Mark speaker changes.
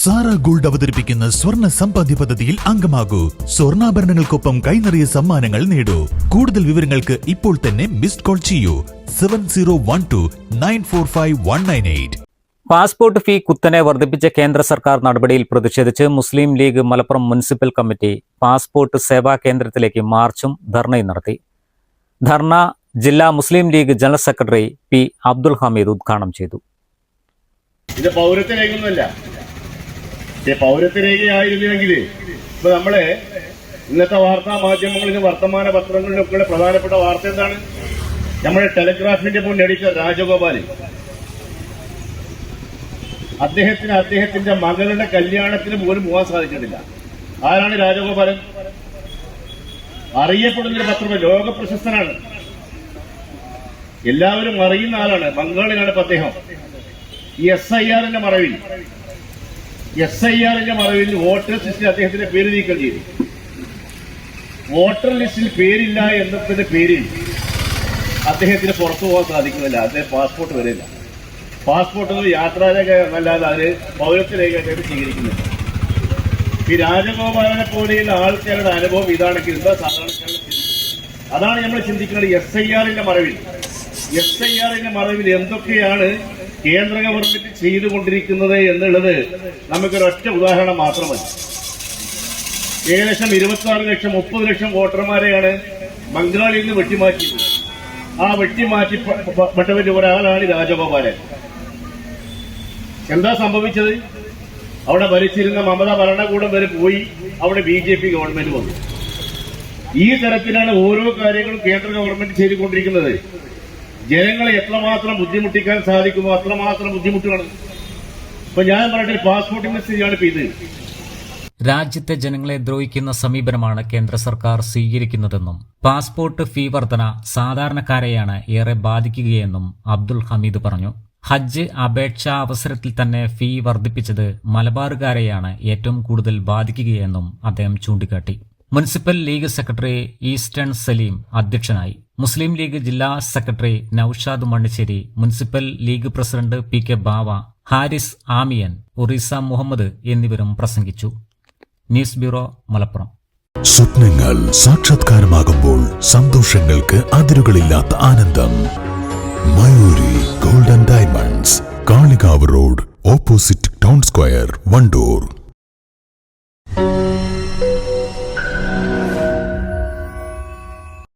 Speaker 1: Sara gold അവതരിപ്പിക്കുന്ന സ്വർണ്ണ സമ്പാദ്യ പദ്ധതിയിൽ അംഗമാകൂ. സ്വർണ്ണാഭരണങ്ങൾക്കൊപ്പം കൈനിറിയ സമ്മാനങ്ങൾ നേടൂ. കൂടുതൽ വിവരങ്ങൾക്ക് ഇപ്പോൾ തന്നെ മിസ്ഡ് കോൾ ചെയ്യൂ 7012945198.
Speaker 2: പാസ്പോർട്ട് ഫീ കുത്തനെ വർദ്ധിപ്പിച്ച കേന്ദ്ര സർക്കാർ നടപടിയിൽ പ്രതിഷേധിച്ച് Muslim League Malappuram municipal committee passport Seva കേന്ദ്രത്തിലേക്ക് മാർച്ചും ധർണയും നടത്തി. ധർണ ജില്ലാ Muslim League general secretary P Abdul Hameed ഉദ്ഘാടനം ചെയ്തു.
Speaker 3: ഇത് പൗരത്വരേഖയൊന്നുമല്ല. പൗരത്വരേഖയായിരുന്നുവെങ്കിൽ ഇപ്പൊ നമ്മളെ ഇന്നത്തെ വാർത്താ മാധ്യമങ്ങളിലും വർത്തമാന പത്രങ്ങളിലൊക്കെ പ്രധാനപ്പെട്ട വാർത്ത എന്താണ്? നമ്മുടെ ടെലിഗ്രാഫിന്റെ മുന്നടിച്ച രാജഗോപാൽ അദ്ദേഹത്തിന്റെ മകളുടെ കല്യാണത്തിന് പോലും പോകാൻ സാധിച്ചിട്ടില്ല. ആരാണ് രാജഗോപാലൻ? അറിയപ്പെടുന്നൊരു പത്രമല്ല, ലോക പ്രശസ്തനാണ്, എല്ലാവരും അറിയുന്ന ആളാണ്. ബംഗാളിലാണ് ഇപ്പൊ അദ്ദേഹം. SIRന്റെ മറവിൽ വോട്ടർ ലിസ്റ്റിൽ അദ്ദേഹത്തിന്റെ പേര് നീക്കം ചെയ്തു. വോട്ടർ ലിസ്റ്റിൽ പേരില്ല എന്നതിന്റെ പേരിൽ അദ്ദേഹത്തിന് പുറത്തു പോകാൻ സാധിക്കുന്നില്ല. അദ്ദേഹം പാസ്പോർട്ട് വരില്ല. പാസ്പോർട്ട് യാത്രാരേഖ എന്നല്ലാതെ അതിന് പൗരത്വരേഖയായിട്ട് സ്വീകരിക്കുന്നില്ല. ഈ രാജഗോപാലനെ പോലെയുള്ള ആൾക്കാരുടെ അനുഭവം ഇതാണെങ്കിൽ എന്താ സാധാരണക്കാരുടെ? അതാണ് നമ്മൾ ചിന്തിക്കുന്നത്. SIRന്റെ മറവിൽ എന്തൊക്കെയാണ് കേന്ദ്ര ഗവൺമെന്റ് ചെയ്തുകൊണ്ടിരിക്കുന്നത് എന്നുള്ളത് നമുക്കൊരൊറ്റ ഉദാഹരണം മാത്രമല്ല. ഏകദേശം 26 ലക്ഷം 30 ലക്ഷം വോട്ടർമാരെയാണ് ബംഗാളിൽ നിന്ന് വെട്ടിമാറ്റിയത്. ആ വെട്ടിമാറ്റിപ്പെട്ടവരിൽ ഒരാളാണ് രാജഗോപാലൻ. എന്താ സംഭവിച്ചത്? അവിടെ ഭരിച്ചിരുന്ന മമത ഭരണകൂടം വരെ പോയി, അവിടെ BJP ഗവൺമെന്റ് വന്നു. ഈ തരത്തിലാണ് ഓരോ കാര്യങ്ങളും കേന്ദ്ര ഗവൺമെന്റ് ചെയ്തുകൊണ്ടിരിക്കുന്നത്. ജനങ്ങളെ എത്രമാത്രം ബുദ്ധിമുട്ടിക്കാൻ സാധിക്കുമോ അത്രമാത്രം ബുദ്ധിമുട്ടുകൾ. ഇപ്പൊ ഞാൻ പറഞ്ഞിട്ട് പാസ്പോർട്ടിന്റെ സ്ഥിതിയാണ് ഇപ്പൊ ഇത്.
Speaker 2: രാജ്യത്തെ ജനങ്ങളെ ദ്രോഹിക്കുന്ന സമീപനമാണ് കേന്ദ്ര സർക്കാർ സ്വീകരിക്കുന്നതെന്നും പാസ്പോർട്ട് ഫീ വർധന സാധാരണക്കാരെയാണ് ഏറെ ബാധിക്കുകയെന്നും അബ്ദുൽ ഹമീദ് പറഞ്ഞു. ഹജ്ജ് അപേക്ഷാ അവസരത്തിൽ തന്നെ ഫീ വർദ്ധിപ്പിച്ചത് മലബാറുകാരെയാണ് ഏറ്റവും കൂടുതൽ ബാധിക്കുകയെന്നും അദ്ദേഹം ചൂണ്ടിക്കാട്ടി. Municipal league secretary eastern Saleem അധ്യക്ഷനായി. മുസ്ലിം ലീഗ് ജില്ലാ secretary Noushad Mannisseri, municipal league president PK Bava, Haris Amiyan, Ureesa Muhammad എന്നിവരും പ്രസംഗിച്ചു. News bureau, Malappuram.
Speaker 1: സ്വപ്നങ്ങൾ സാക്ഷാത്കാരമാകുമ്പോൾ സന്തോഷങ്ങൾക്ക് അതിരുകളില്ലാത്ത ആനന്ദം. Mayuri golden diamonds, Kalikavu road, opposite town square, Wandoor.